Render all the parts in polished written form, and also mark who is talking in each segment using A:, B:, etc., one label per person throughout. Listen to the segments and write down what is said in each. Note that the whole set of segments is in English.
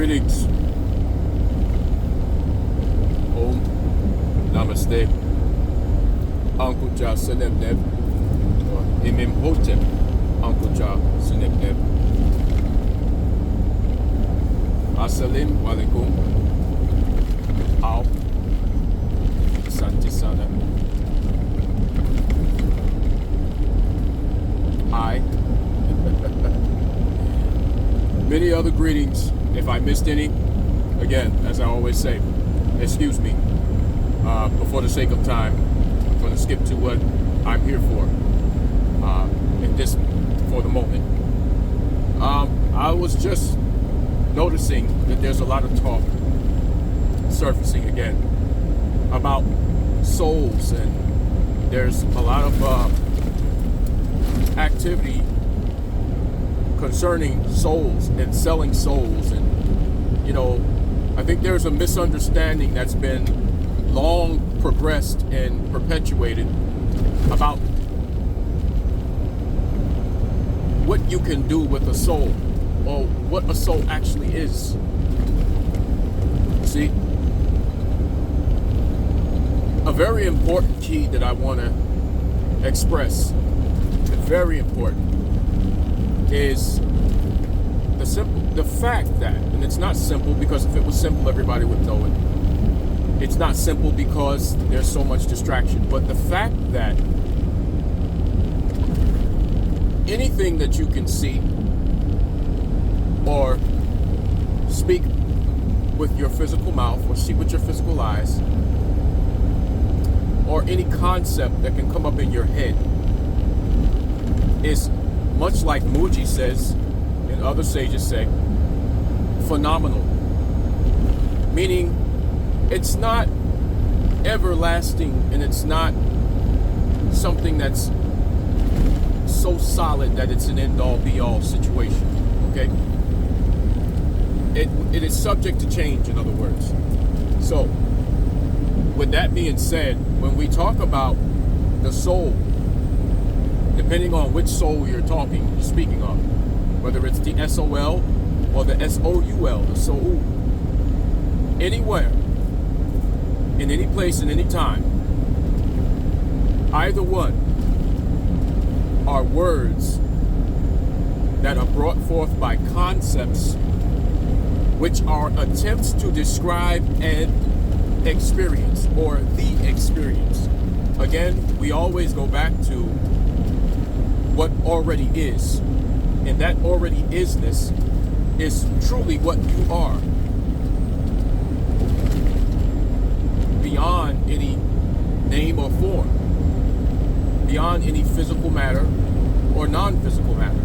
A: Greetings. Om. Namaste. Uncle Jah Senebneb. Or Imim Hotep. Uncle Jah Senebneb. Assalamu alaikum. Ao. Santi Sana. Hi. Many other greetings. If I missed any, again, as I always say, excuse me. For the sake of time, I'm going to skip to what I'm here for. In this, for the moment. I was just noticing that there's a lot of talk surfacing again about souls, and there's a lot of activity concerning souls and selling souls. And I think there's a misunderstanding that's been long progressed and perpetuated about what you can do with a soul, or what a soul actually is. See, a very important key that I want to express, very important, is the fact that, and it's not simple because if it was simple, everybody would know it. It's not simple because there's so much distraction, but the fact that anything that you can see or speak with your physical mouth or see with your physical eyes, or any concept that can come up in your head, is much like Muji says and other sages say, phenomenal. Meaning it's not everlasting, and it's not something that's so solid that it's an end-all be-all situation. Okay? It is subject to change, in other words. So, with that being said, when we talk about the soul, depending on which soul you're speaking of, whether it's the S-O-L or the S-O-U-L, the soul, anywhere, in any place, in any time, either one are words that are brought forth by concepts which are attempts to describe an experience or the experience. Again, we always go back to what already is, and that already isness is truly what you are, beyond any name or form, beyond any physical matter or non-physical matter.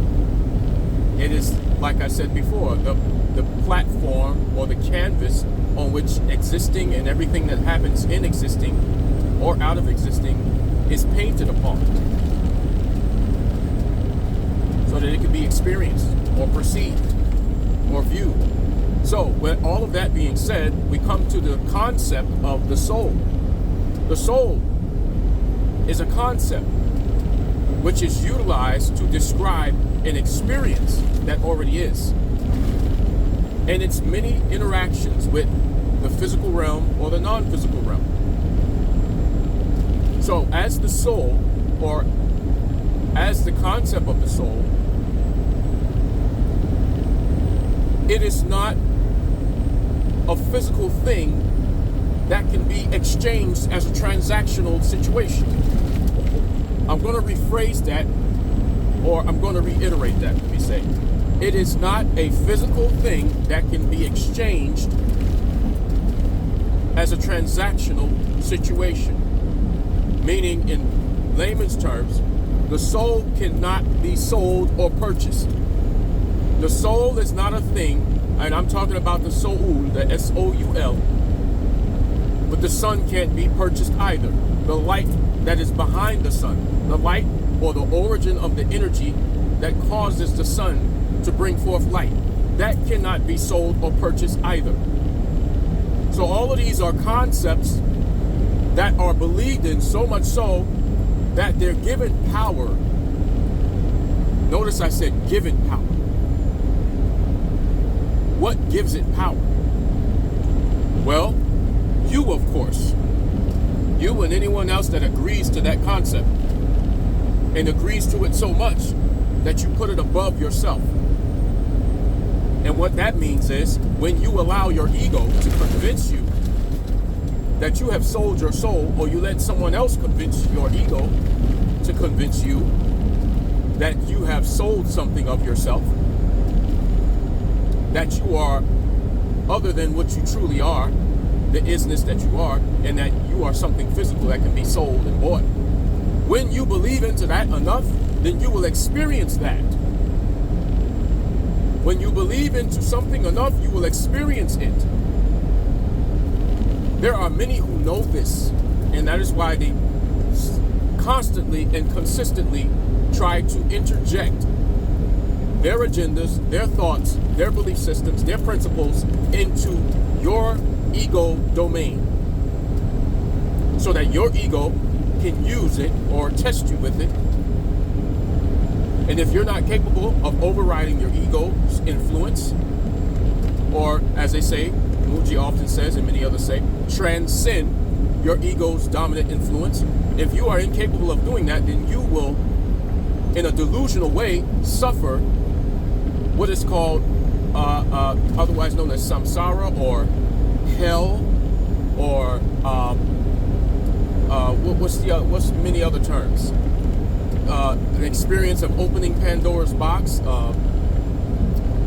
A: It is, like I said before, the platform or the canvas on which existing and everything that happens in existing or out of existing is painted upon, so that it can be experienced or perceived or viewed. So, with all of that being said, we come to the concept of the soul. The soul is a concept which is utilized to describe an experience that already is, and its many interactions with the physical realm or the non-physical realm. So, as the soul, or as the concept of the soul, it is not a physical thing that can be exchanged as a transactional situation. I'm going to rephrase that, or I'm going to reiterate that, let me say. It is not a physical thing that can be exchanged as a transactional situation. Meaning, in layman's terms, the soul cannot be sold or purchased. The soul is not a thing, and I'm talking about the soul, the S-O-U-L, but the sun can't be purchased either. The light that is behind the sun, the light or the origin of the energy that causes the sun to bring forth light, that cannot be sold or purchased either. So all of these are concepts that are believed in, so much so that they're given power. Notice I said given power. What gives it power? Well, you, of course. You and anyone else that agrees to that concept and agrees to it so much that you put it above yourself. And what that means is when you allow your ego to convince you that you have sold your soul, or you let someone else convince your ego to convince you that you have sold something of yourself, that you are other than what you truly are, the isness that you are, and that you are something physical that can be sold and bought. When you believe into that enough, then you will experience that. When you believe into something enough, you will experience it. There are many who know this, and that is why they constantly and consistently try to interject their agendas, their thoughts, their belief systems, their principles into your ego domain, so that your ego can use it or test you with it. And if you're not capable of overriding your ego's influence, or as they say, Muji often says, and many others say, transcend your ego's dominant influence. If you are incapable of doing that, then you will, in a delusional way, suffer what is called, otherwise known as samsara, or hell, or what's many other terms? An experience of opening Pandora's box,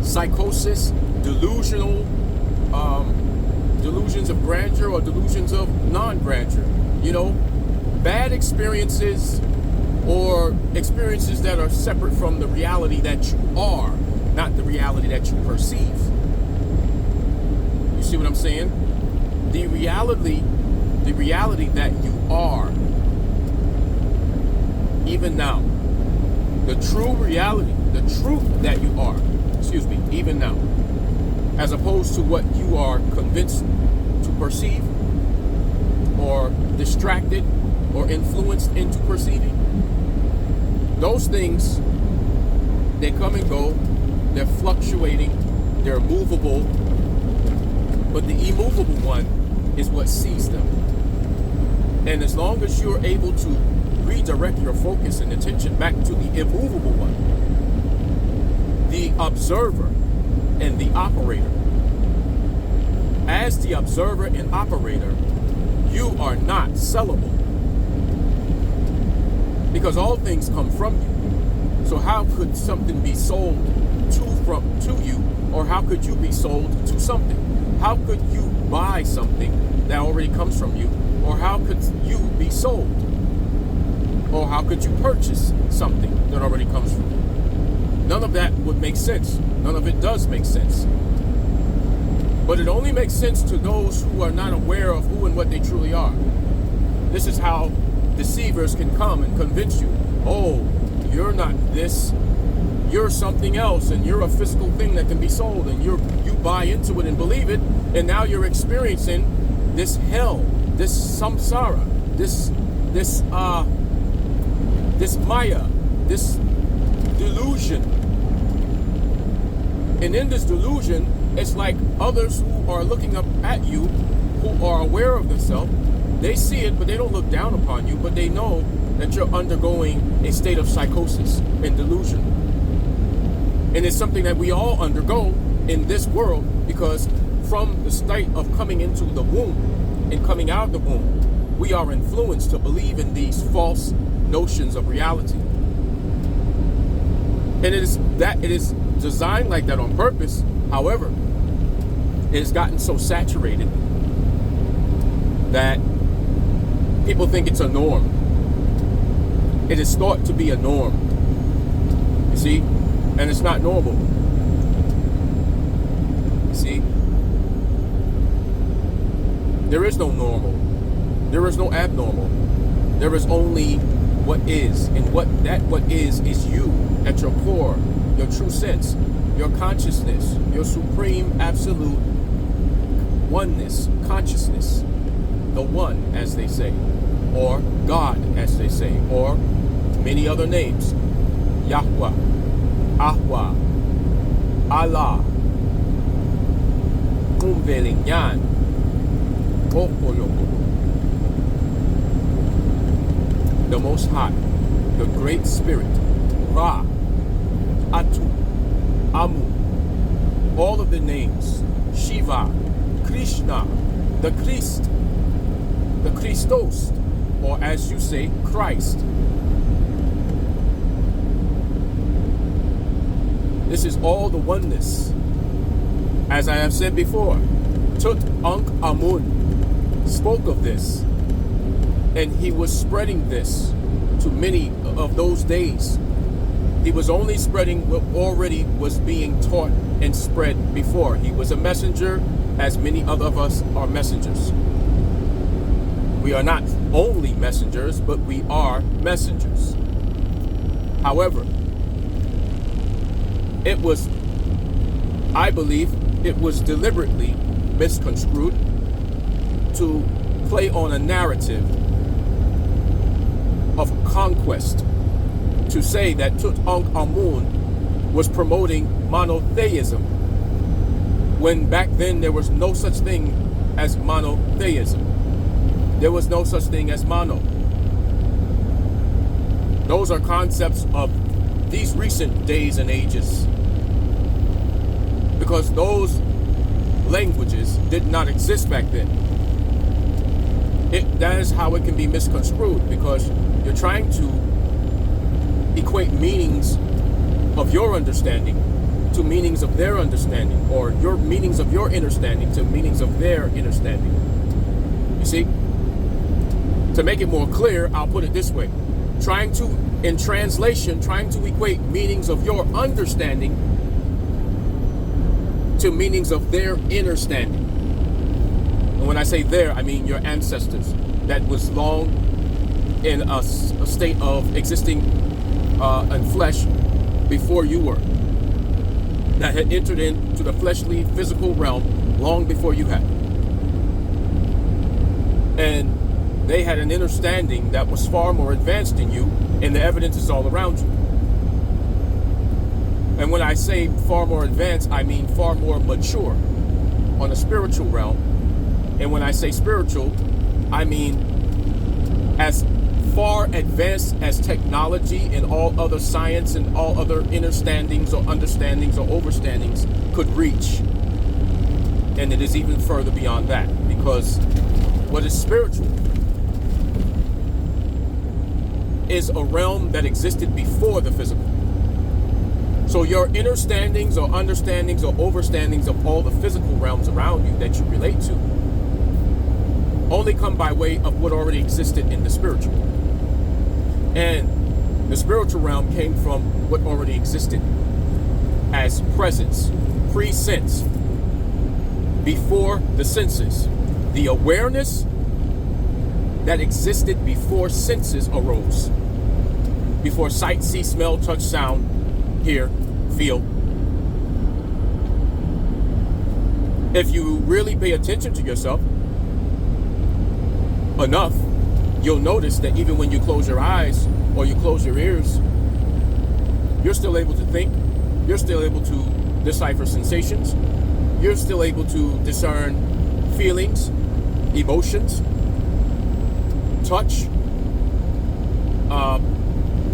A: psychosis, delusional, delusions of grandeur or delusions of non-grandeur. You know, bad experiences, or experiences that are separate from the reality that you are, not the reality that you perceive. You see what I'm saying? The reality that you are, even now, the true reality, the truth that you are, even now, as opposed to what you are convinced to perceive, or distracted or influenced into perceiving. Those things, they come and go, they're fluctuating, they're movable, but the immovable one is what sees them. And as long as you're able to redirect your focus and attention back to the immovable one, the observer and the operator, as the observer and operator, you are not sellable, because all things come from you. So how could something be sold to you, or how could you be sold to something? How could you buy something that already comes from you, or how could you be sold, or how could you purchase something that already comes from you? None of that would make sense. None of it does make sense. But it only makes sense to those who are not aware of who and what they truly are. This is how deceivers can come and convince you, oh, you're not this, you're something else, and you're a physical thing that can be sold, and you buy into it and believe it, and now you're experiencing this hell, this samsara, this maya, this delusion. And in this delusion, it's like others who are looking up at you, who are aware of themselves. They see it, but they don't look down upon you, but they know that you're undergoing a state of psychosis and delusion. And it's something that we all undergo in this world, because from the state of coming into the womb and coming out of the womb, we are influenced to believe in these false notions of reality. And it is designed like that on purpose. However, it has gotten so saturated that people think it's a norm. It is thought to be a norm. You see? And it's not normal. You see? There is no normal. There is no abnormal. There is only what is. And what is you at your core, your true sense, your consciousness, your supreme absolute oneness, consciousness. The one, as they say, or God, as they say, or many other names. Yahweh, Ahwa, Allah, Velinyan. The Most High, the Great Spirit, Ra, Atu, Amu, all of the names, Shiva, Krishna, the Christ, the Christos, or as you say, Christ. This is all the oneness. As I have said before, Tut Ankh Amun spoke of this, and he was spreading this to many of those days. He was only spreading what already was being taught and spread before. He was a messenger, as many other of us are messengers. We are not only messengers, but we are messengers. However, it was, I believe, it was deliberately misconstrued to play on a narrative of conquest, to say that Tut Ankh Amun was promoting monotheism, when back then there was no such thing as monotheism. There was no such thing as mono. Those are concepts of these recent days and ages, because those languages did not exist back then. That is how it can be misconstrued, because you're trying to equate meanings of your understanding to meanings of their understanding, or your meanings of your understanding to meanings of their understanding. You see? To make it more clear, I'll put it this way. In translation, trying to equate meanings of your understanding to meanings of their understanding. And when I say their, I mean your ancestors that was long in a state of existing in flesh before you were, that had entered into the fleshly physical realm long before you had. And they had an understanding that was far more advanced than you, and the evidence is all around you. And when I say far more advanced, I mean far more mature on the spiritual realm. And when I say spiritual, I mean as far advanced as technology and all other science and all other understandings or overstandings could reach. And it is even further beyond that, because what is spiritual is a realm that existed before the physical. So your understandings or overstandings of all the physical realms around you that you relate to only come by way of what already existed in the spiritual. And the spiritual realm came from what already existed as presence, pre-sense, before the senses. The awareness that existed before senses arose. Before sight, see, smell, touch, sound, hear, feel. If you really pay attention to yourself enough, you'll notice that even when you close your eyes or you close your ears, you're still able to think, you're still able to decipher sensations, you're still able to discern feelings, emotions, touch,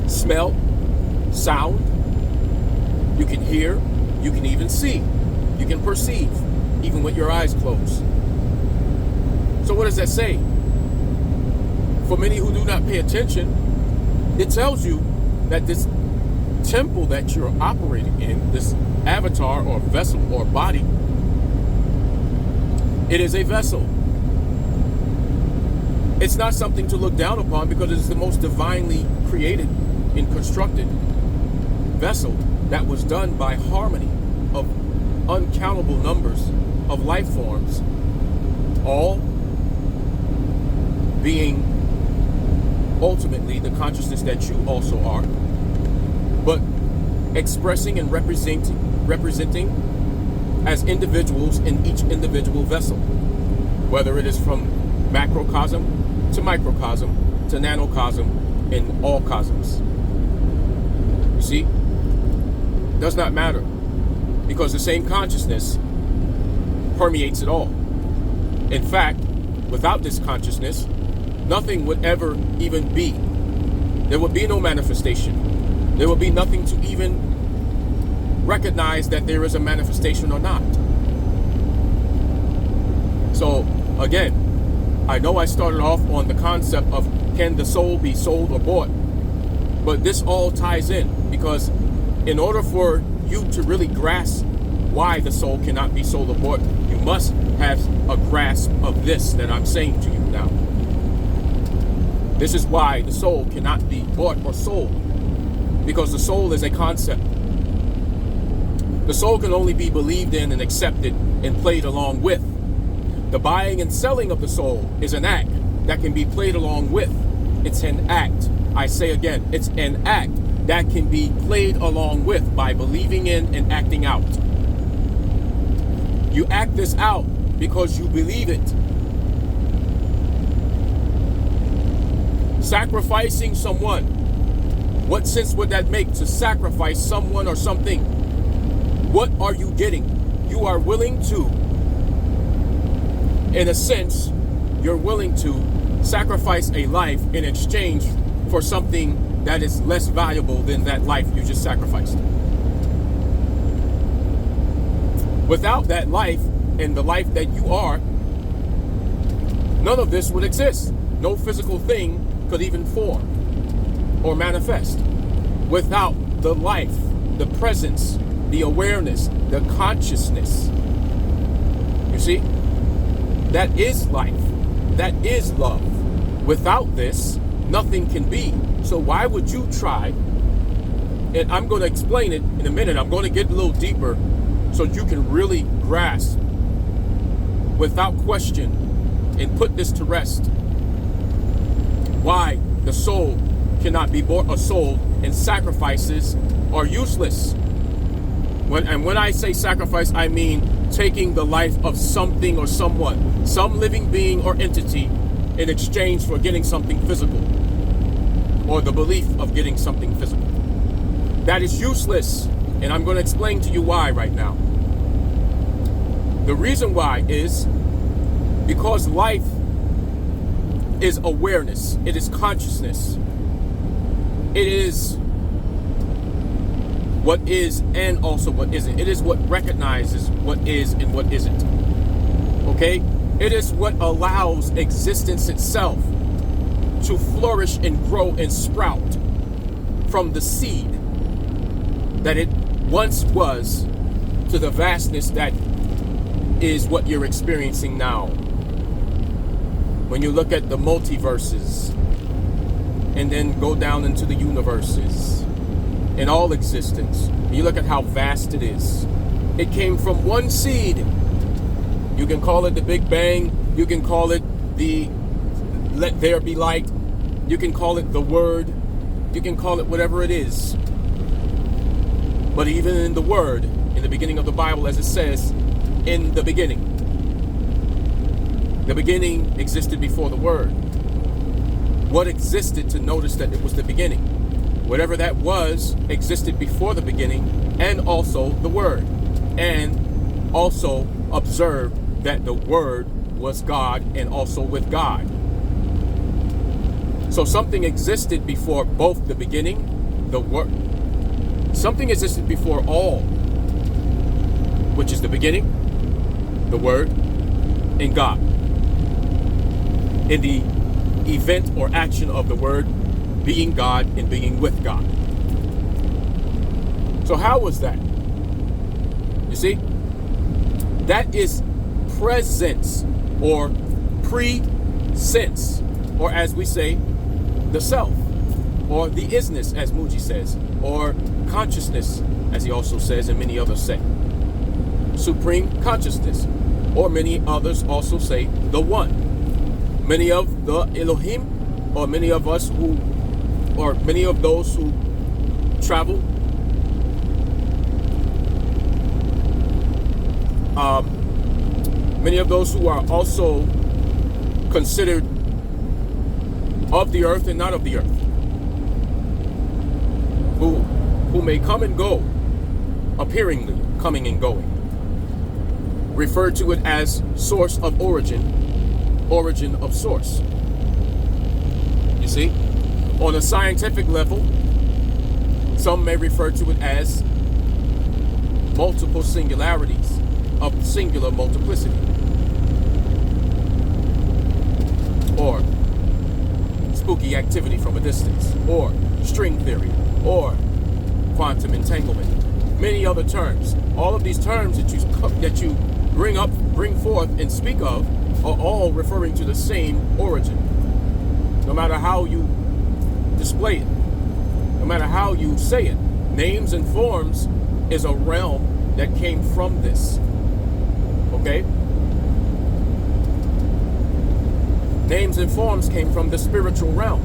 A: smell, sound. You can hear, you can even see, you can perceive, even with your eyes closed. So what does that say? For many who do not pay attention, it tells you that this temple that you're operating in, this avatar or vessel or body, it is a vessel. It's not something to look down upon, because it is the most divinely created and constructed vessel that was done by harmony of uncountable numbers of life forms, all being ultimately the consciousness that you also are, but expressing and representing as individuals in each individual vessel, whether it is from macrocosm to microcosm to nanocosm and all cosmos. You see? Does not matter, because the same consciousness permeates it all. In fact, without this consciousness, nothing would ever even be. There would be no manifestation. There would be nothing to even recognize that there is a manifestation or not. So again, I know I started off on the concept of can the soul be sold or bought, but this all ties in, because in order for you to really grasp why the soul cannot be sold or bought, you must have a grasp of this that I'm saying to you now. This is why the soul cannot be bought or sold, because the soul is a concept. The soul can only be believed in and accepted and played along with. The buying and selling of the soul is an act that can be played along with. It's an act. I say again, it's an act that can be played along with by believing in and acting out. You act this out because you believe it. Sacrificing someone. What sense would that make, to sacrifice someone or something? What are you getting? You are willing to, in a sense, you're willing to sacrifice a life in exchange for something that is less valuable than that life you just sacrificed. Without that life and the life that you are, none of this would exist. No physical thing could even form or manifest. Without the life, the presence, the awareness, the consciousness. You see? That is life. That is love. Without this, nothing can be. So why would you try? And I'm going to explain it in a minute. I'm going to get a little deeper so you can really grasp without question and put this to rest why the soul cannot be bought or sold, and sacrifices are useless. When I say sacrifice, I mean taking the life of something or someone, some living being or entity, in exchange for getting something physical, or the belief of getting something physical. That is useless, and I'm going to explain to you why right now. The reason why is because life is awareness. It is consciousness. It is what is and also what isn't. It is what recognizes what is and what isn't. Okay? It is what allows existence itself to flourish and grow and sprout from the seed that it once was to the vastness that is what you're experiencing now. When you look at the multiverses and then go down into the universes and all existence, and you look at how vast it is. It came from one seed. You can call it the Big Bang. You can call it the let there be light. You can call it the Word. You can call it whatever it is. But even in the Word, in the beginning of the Bible, as it says, in the beginning. The beginning existed before the Word. What existed to notice that it was the beginning? Whatever that was existed before the beginning, and also the Word. And also observe that the Word was God and also with God. So something existed before both the beginning, the Word. Something existed before all, which is the beginning, the Word, and God. In the event or action of the Word being God and being with God. So how was that? You see? That is presence or pre-sense, or as we say, the self, or the isness, as Mooji says, or consciousness, as he also says, and many others say. Supreme consciousness, or many others also say the one. Many of the Elohim, or many of us who, or many of those who travel, many of those who are also considered of the earth and not of the earth, who may come and go, appearingly coming and going. refer to it as source of origin, origin of source. You see? On a scientific level, some may refer to it as multiple singularities of singular multiplicity, or spooky activity from a distance, or string theory, or quantum entanglement. Many other terms. All of these terms that you bring forth and speak of are all referring to the same origin. No matter how you display it, no matter how you say it, names and forms is a realm that came from this. Okay? Names and forms came from the spiritual realm.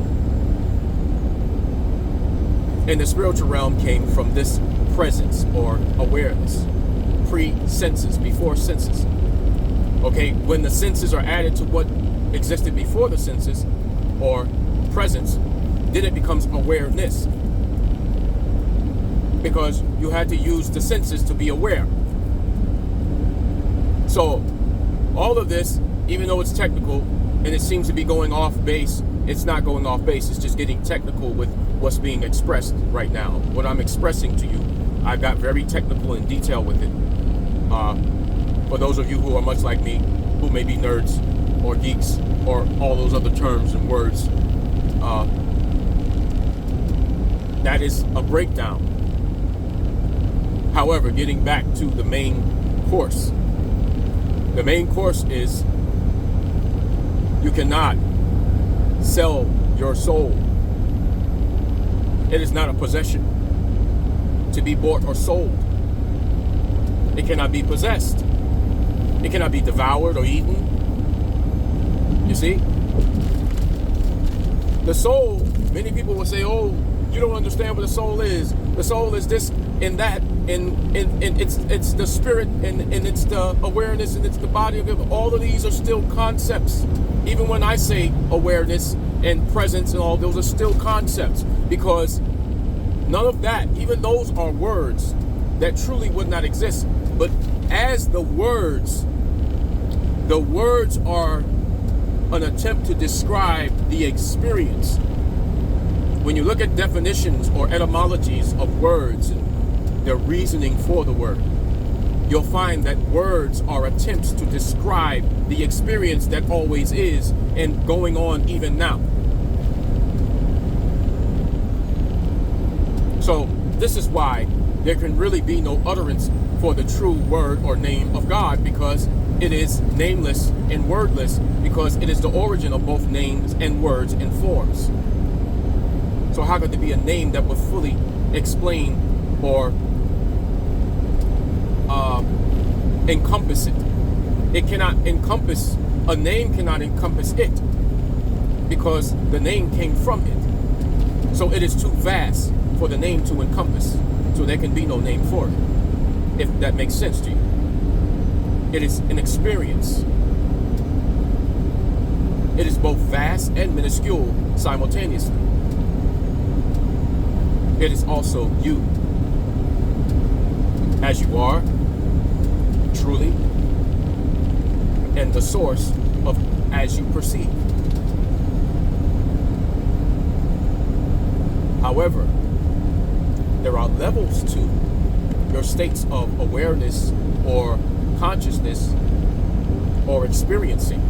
A: And the spiritual realm came from this presence or awareness, pre-senses, before senses. Okay, when the senses are added to what existed before the senses, or presence, then it becomes awareness. Because you had to use the senses to be aware. So, all of this, even though it's technical, and it seems to be going off base, it's not going off base, it's just getting technical with what's being expressed right now. What I'm expressing to you, I got very technical in detail with it. For those of you who are much like me, who may be nerds or geeks or all those other terms and words, that is a breakdown. However, getting back to the main course. The main course is you cannot sell your soul. It is not a possession to be bought or sold. It cannot be possessed. It cannot be devoured or eaten. You see? The soul, many people will say, oh, you don't understand what the soul is. The soul is this and that, and it's the spirit, and it's the awareness, and it's the body of it. All of these are still concepts. Even when I say awareness and presence and all, those are still concepts, because none of that, even those are words that truly would not exist. But as the words are an attempt to describe the experience. When you look at definitions or etymologies of words and their reasoning for the word, you'll find that words are attempts to describe the experience that always is and going on even now. So this is why there can really be no utterance for the true word or name of God, because it is nameless and wordless, because it is the origin of both names and words and forms. So how could there be a name that would fully explain or encompass it? It cannot encompass, a name cannot encompass it, because the name came from it. So it is too vast for the name to encompass. So there can be no name for it, if that makes sense to you. It is an experience. It is both vast and minuscule simultaneously. It is also you, as you are, truly, and the source of as you perceive. However, there are levels to your states of awareness or consciousness or experiencing.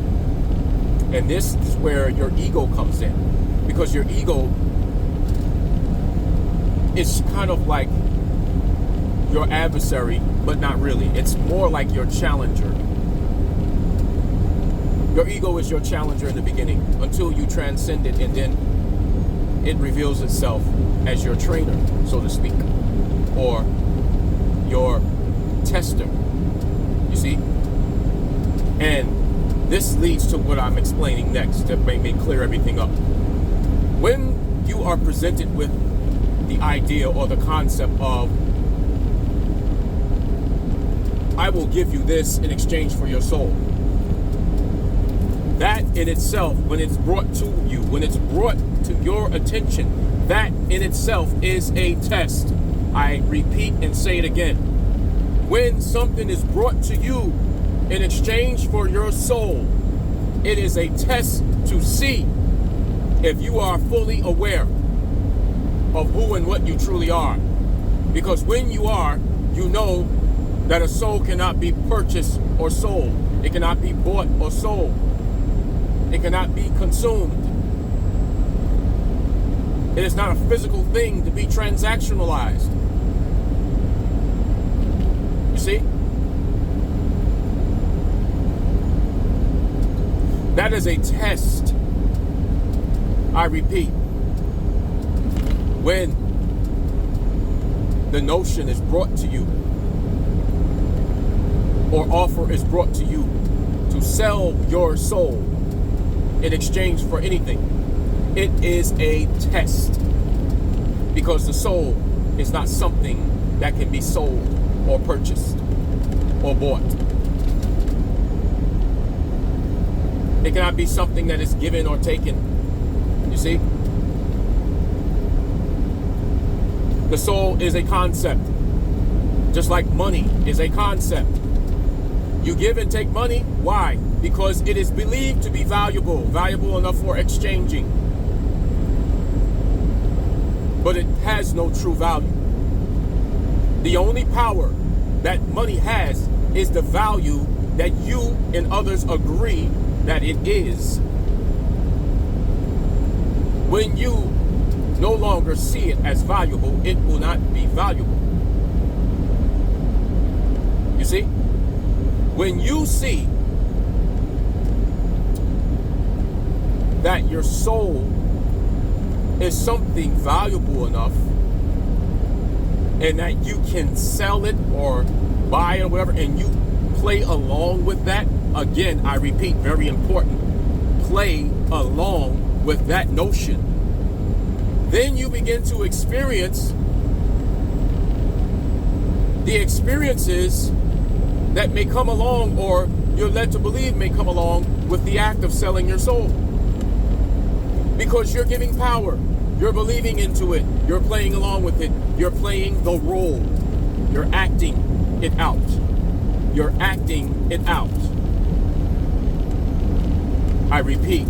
A: And this is where your ego comes in, because your ego is kind of like your adversary, but not really. It's more like your challenger. Your ego is your challenger in the beginning until you transcend it, and then it reveals itself as your trainer, so to speak, or your tester, you see? And this leads to what I'm explaining next to make clear everything up. When you are presented with the idea or the concept of, I will give you this in exchange for your soul, that in itself, when it's brought to you, when it's brought to your attention, that in itself is a test. I repeat and say it again. When something is brought to you in exchange for your soul. It is a test to see if you are fully aware of who and what you truly are. Because when you are, you know that a soul cannot be purchased or sold. It cannot be bought or sold. It cannot be consumed. It is not a physical thing to be transactionalized. You see? That is a test, I repeat, when the notion is brought to you or offer is brought to you to sell your soul in exchange for anything. It is a test, because the soul is not something that can be sold or purchased or bought. It cannot be something that is given or taken. You see? The soul is a concept, just like money is a concept. You give and take money. Why? Because it is believed to be valuable enough for exchanging. But it has no true value. The only power that money has is the value that you and others agree that it is. When you no longer see it as valuable, it will not be valuable. You see? When you see that your soul is something valuable enough and that you can sell it or buy it or whatever, and you play along with that, again, I repeat, very important, play along with that notion, then you begin to experience the experiences that may come along, or you're led to believe may come along with the act of selling your soul. Because you're giving power, you're believing into it, you're playing along with it, you're playing the role, you're acting it out. You're acting it out. I repeat,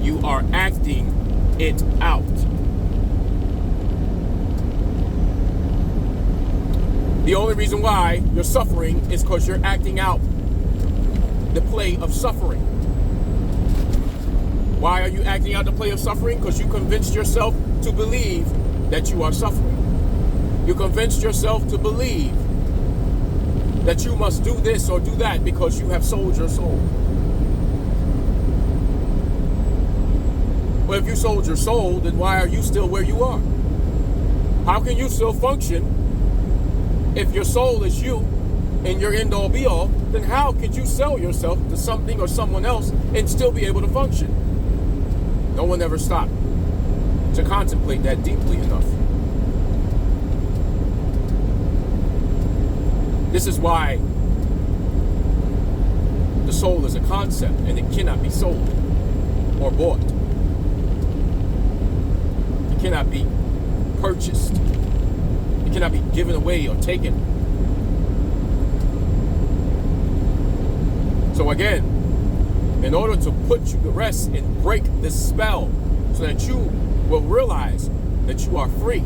A: you are acting it out. The only reason why you're suffering is because you're acting out the play of suffering. Why are you acting out the play of suffering? Because you convinced yourself to believe that you are suffering. You convinced yourself to believe that you must do this or do that because you have sold your soul. Well, if you sold your soul, then why are you still where you are? How can you still function if your soul is you and your end all be all? Then how could you sell yourself to something or someone else and still be able to function? No one ever stopped to contemplate that deeply enough. This is why the soul is a concept and it cannot be sold or bought. It cannot be purchased. It cannot be given away or taken. So again, in order to put you to rest and break this spell so that you will realize that you are free,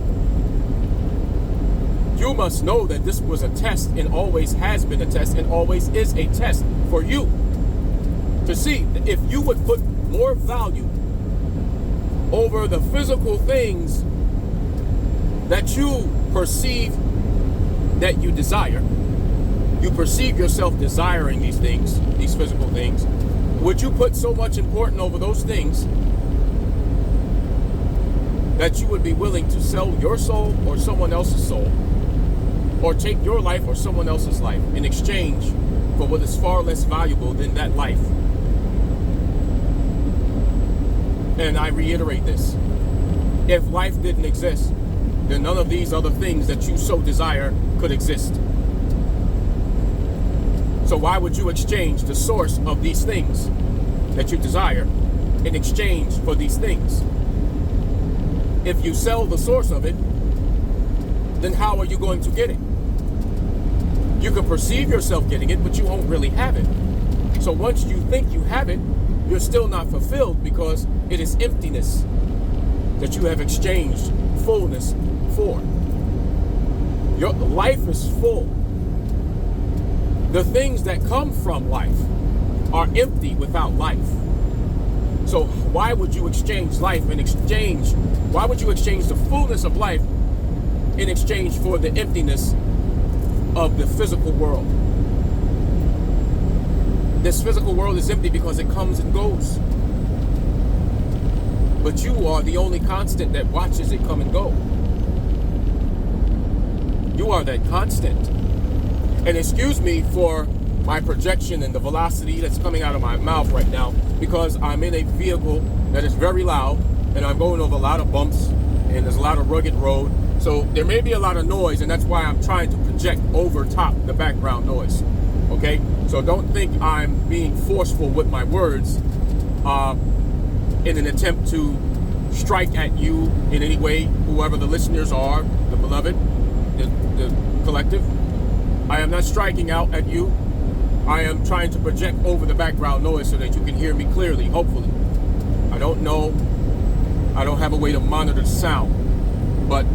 A: you must know that this was a test and always has been a test and always is a test for you to see if you would put more value over the physical things that you perceive that you desire. You perceive yourself desiring these things, these physical things. Would you put so much importance over those things that you would be willing to sell your soul or someone else's soul, or take your life or someone else's life in exchange for what is far less valuable than that life? And I reiterate this. If life didn't exist, then none of these other things that you so desire could exist. So why would you exchange the source of these things that you desire in exchange for these things? If you sell the source of it, then how are you going to get it? You can perceive yourself getting it, but you won't really have it. So once you think you have it, you're still not fulfilled because it is emptiness that you have exchanged fullness for. Your life is full. The things that come from life are empty without life. So why would you exchange life why would you exchange the fullness of life in exchange for the emptiness of the physical world? This physical world is empty because it comes and goes. But you are the only constant that watches it come and go. You are that constant. And excuse me for my projection and the velocity that's coming out of my mouth right now, because I'm in a vehicle that is very loud and I'm going over a lot of bumps and there's a lot of rugged road. So there may be a lot of noise, and that's why I'm trying to project over top the background noise. Okay? So don't think I'm being forceful with my words in an attempt to strike at you in any way, whoever the listeners are, the beloved, the collective. I am not striking out at you. I am trying to project over the background noise so that you can hear me clearly, hopefully. I don't know. I don't have a way to monitor the sound. But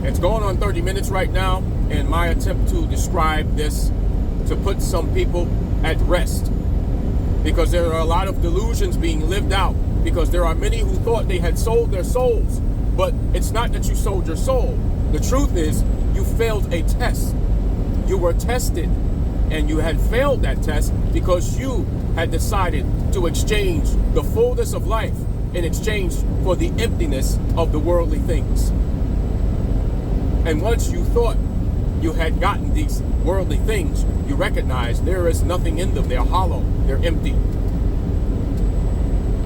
A: it's going on 30 minutes right now, and my attempt to describe this to put some people at rest, because there are a lot of delusions being lived out, because there are many who thought they had sold their souls. But it's not that you sold your soul. The truth is you failed a test. You were tested, and you had failed that test because you had decided to exchange the fullness of life in exchange for the emptiness of the worldly things. And once you thought you had gotten these worldly things, you recognize there is nothing in them. They're hollow. They're empty.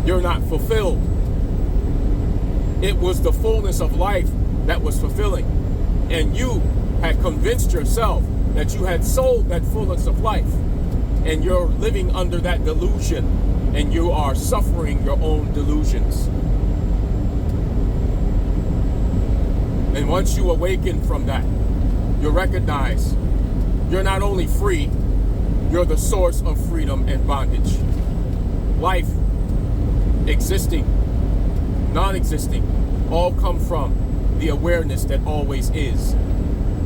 A: You're not fulfilled. It was the fullness of life that was fulfilling. And you had convinced yourself that you had sold that fullness of life, and you're living under that delusion, and you are suffering your own delusions. And once you awaken from that, you recognize you're not only free, you're the source of freedom and bondage. Life, existing, non-existing, all come from the awareness that always is,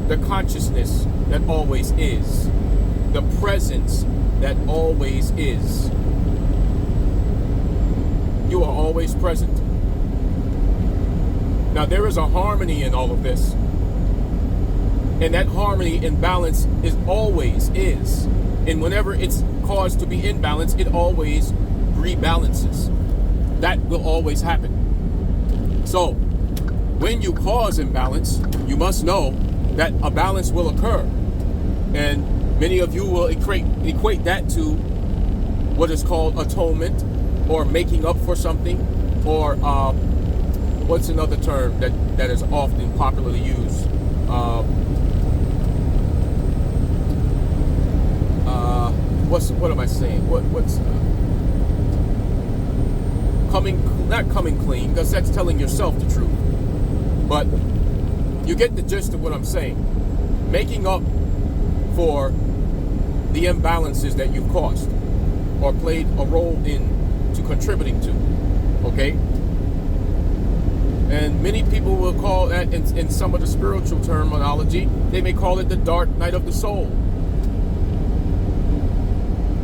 A: the consciousness that always is, the presence that always is. You are always present. Now there is a harmony in all of this. And that harmony and balance is always is. And whenever it's caused to be imbalanced, it always rebalances. That will always happen. So when you cause imbalance, you must know that a balance will occur. And many of you will equate that to what is called atonement, or making up for something, or what's another term that is often popularly used? What am I saying? What's not coming clean, because that's telling yourself the truth. But you get the gist of what I'm saying. Making up for the imbalances that you've caused or played a role in to contributing to. Okay? And many people will call that, in some of the spiritual terminology, they may call it the dark night of the soul.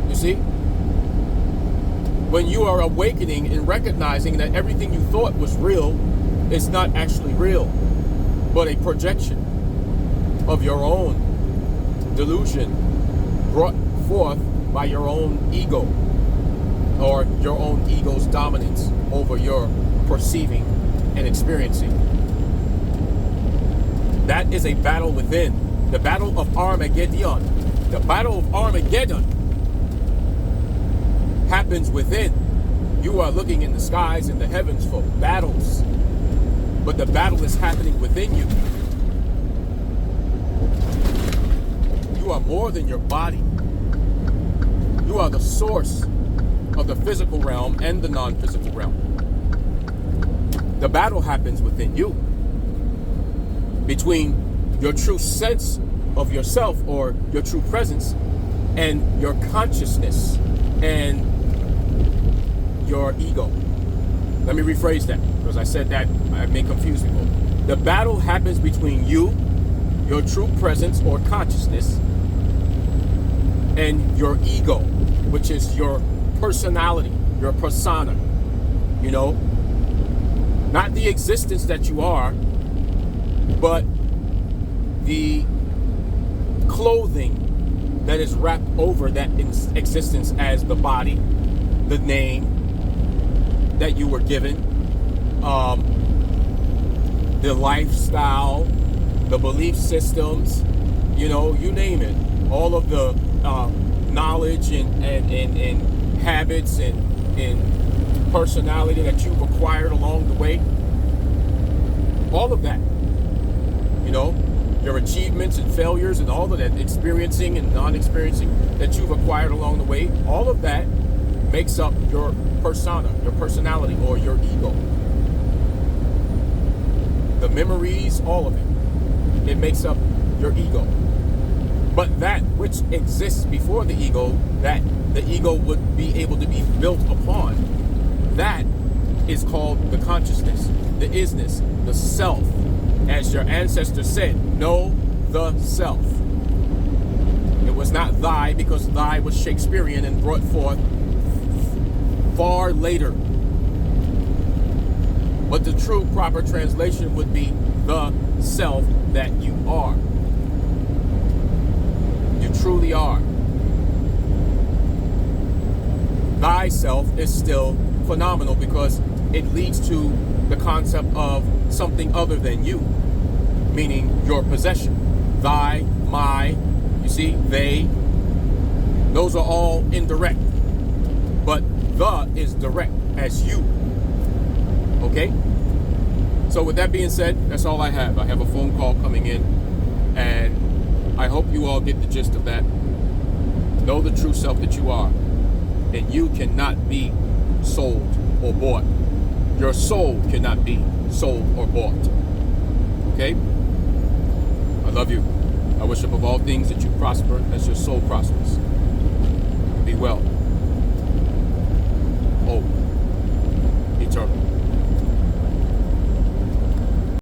A: You see? When you are awakening and recognizing that everything you thought was real is not actually real, but a projection of your own delusion brought forth by your own ego, or your own ego's dominance over your perceiving and experiencing. That is a battle within. The battle of Armageddon. The battle of Armageddon happens within. You are looking in the skies and the heavens for battles, but the battle is happening within you. You are more than your body. You are the source of the physical realm and the non-physical realm. The battle happens within you, between your true sense of yourself or your true presence and your consciousness and your ego. Let me rephrase that, because I said that I may confuse people. The battle happens between you, your true presence or consciousness, and your ego, which is your personality, your persona. You know, not the existence that you are, but the clothing that is wrapped over that existence as the body, the name that you were given, the lifestyle, the belief systems, you know, you name it. All of the knowledge and habits and personality that you've acquired along the way. All of that. You know, your achievements and failures and all of that, experiencing and non-experiencing that you've acquired along the way. All of that makes up your persona, your personality, or your ego. The memories, all of it. It makes up your ego. But that which exists before the ego, that the ego would be able to be built upon, that is called the consciousness, the isness, the self. As your ancestors said, know the self. It was not thy, because thy was Shakespearean and brought forth far later. But the true proper translation would be the self that you are. You truly are. Thyself is still phenomenal because it leads to the concept of something other than you, meaning your possession. Thy, my, you see, they, those are all indirect. But the is direct as you. Okay? So with that being said, that's all I have. I have a phone call coming in, and I hope you all get the gist of that. Know the true self that you are, and you cannot be sold or bought. Your soul cannot be sold or bought. Okay? I love you. I wish above all things that you prosper as your soul prospers. Be well. Hope. Eternal.